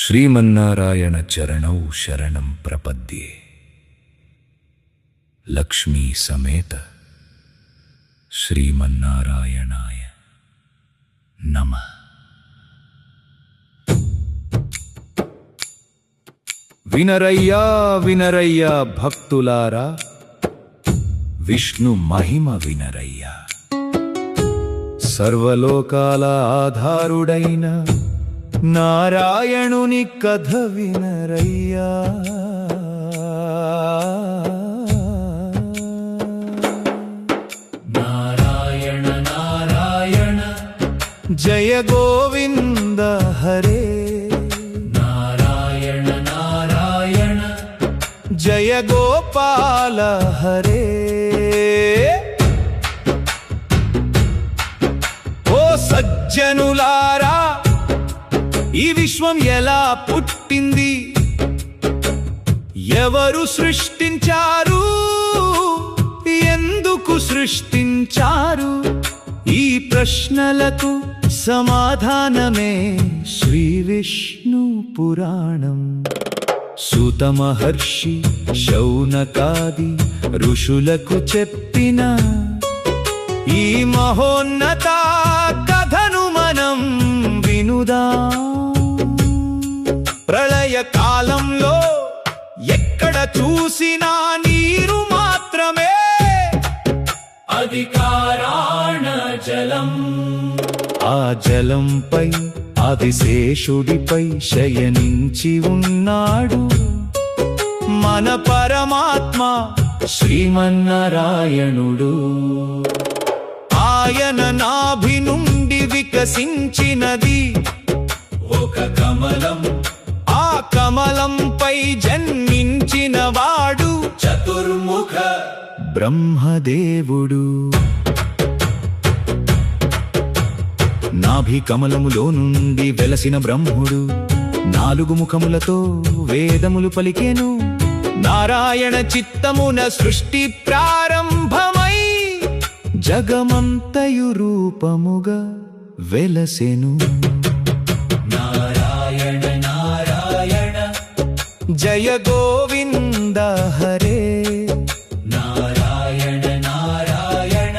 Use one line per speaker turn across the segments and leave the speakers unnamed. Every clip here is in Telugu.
శ్రీమన్నారాయణ చరణౌ శరణం ప్రపద్యే లక్ష్మీ సమేత శ్రీమన్నారాయణాయ నమః. వినరయ్యా వినరయ్యా భక్తులారా, విష్ణు మహిమ వినరయ్యా. సర్వలోకాల ఆధారుడైన నారాయణుని కథ వినరయ్యా. నారాయణ నారాయణ జయ గోవింద హరే, నారాయణ నారాయణ జయ గోపాల హరే. ఓ సజ్జనులారా, ఈ విశ్వం ఎలా పుట్టింది, ఎవరు సృష్టించారు, ఎందుకు సృష్టించారు, ఈ ప్రశ్నలకు సమాధానమే శ్రీ విష్ణు పురాణం. సూత మహర్షి శౌనకాది ఋషులకు చెప్పిన ఈ మహోన్నత కథను మనం వినుదాం. ప్రళయ కాలంలో ఎక్కడ చూసినా నీరు మాత్రమే, అది కారణ జలం. ఆ జలంపై ఆదిశేషుడిపై శయనించి ఉన్నాడు మన పరమాత్మ శ్రీమన్నారాయణుడు. ఆయన నాభి నుండి వికసించినది ఒక కమలం, ఆ కమలంపై జన్మించిన వాడు చతుర్ముఖ బ్రహ్మదేవుడు. నాభి కమలములో నుండి వెలసిన బ్రహ్ముడు 4 ముఖములతో వేదములు పలికెను. నారాయణ చిత్తమున సృష్టి ప్రారంభమై జగమంతయు రూపముగా వెలసెను. నారాయణ నారాయణ జయ గోవింద హరే, నారాయణ నారాయణ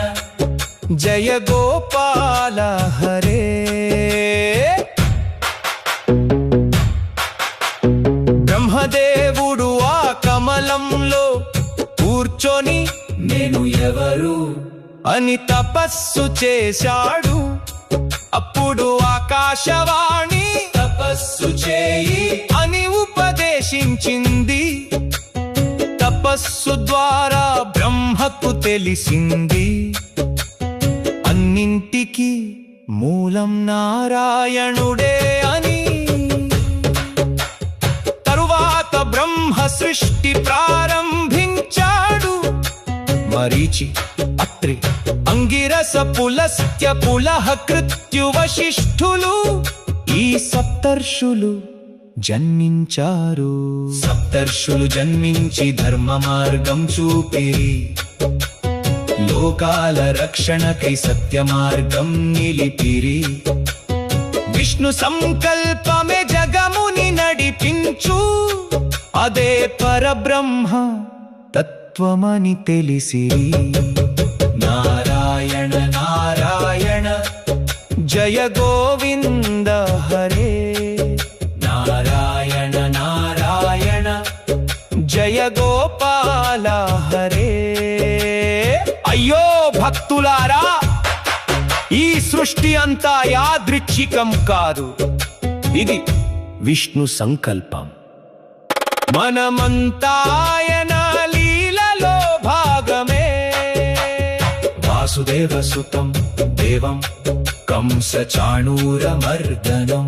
జయ గోపాల హరే. బ్రహ్మదేవుడు ఆ కమలంలో కూర్చొని నేను ఎవరు అని తపస్సు చేశాడు. అప్పుడు ఆకాశవాణి తపస్సు చేయి అని ఉపదేశించింది. తపస్సు ద్వారా బ్రహ్మకు తెలిసింది, అన్నింటికి మూలం నారాయణుడే అని. తరువాత బ్రహ్మ సృష్టి ప్రారంభించాడు. మరీచి, అత్రి, అంగిరస, పులస్త్య, పులహ, కృత్యు, వశిష్ఠులు ఈ సప్తర్షులు జన్మించారు. సప్తర్షులు జన్మించి ధర్మ మార్గం చూపిరి, లోకాల రక్షణకై సత్య మార్గం నిలిపిరి. విష్ణు సంకల్పమే జగముని నడిపించు, అదే పరబ్రహ్మ తత్వమని తెలిసిరి. నారాయణ నారాయణ జయ గోవింద హరే, నారాయణ నారాయణ జయ గోపాల హరే. అయ్యో భక్తులారా, ఈ సృష్టి అంతా యాదృచ్ఛికం కాదు, ఇది విష్ణు సంకల్పం. మనమంతా ఆయన లీలలో భాగమే. వాసుదేవ సుతం దేవం కంస చాణూరమర్దనం,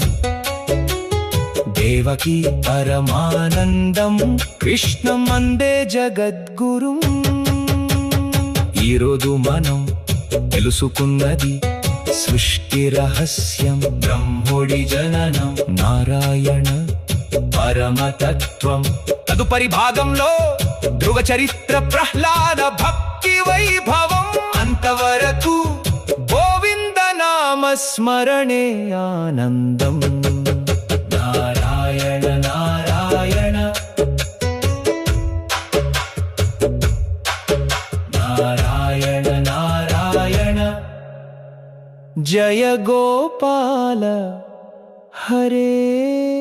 దేవకీ పరమానందం కృష్ణం వందే జగద్గురుం. ఈరోజు మనం తెలుసుకున్నది సృష్టి రహస్యం, బ్రహ్ముడి జననం, నారాయణ పరమతత్వం. తదుపరి భాగంలో ధ్రువ చరిత్ర, ప్రహ్లాద భక్తి వైభవం. అంతవరకు గోవింద నామ స్మరణే ఆనందం. నారాయణ జయ గోపాల హరే.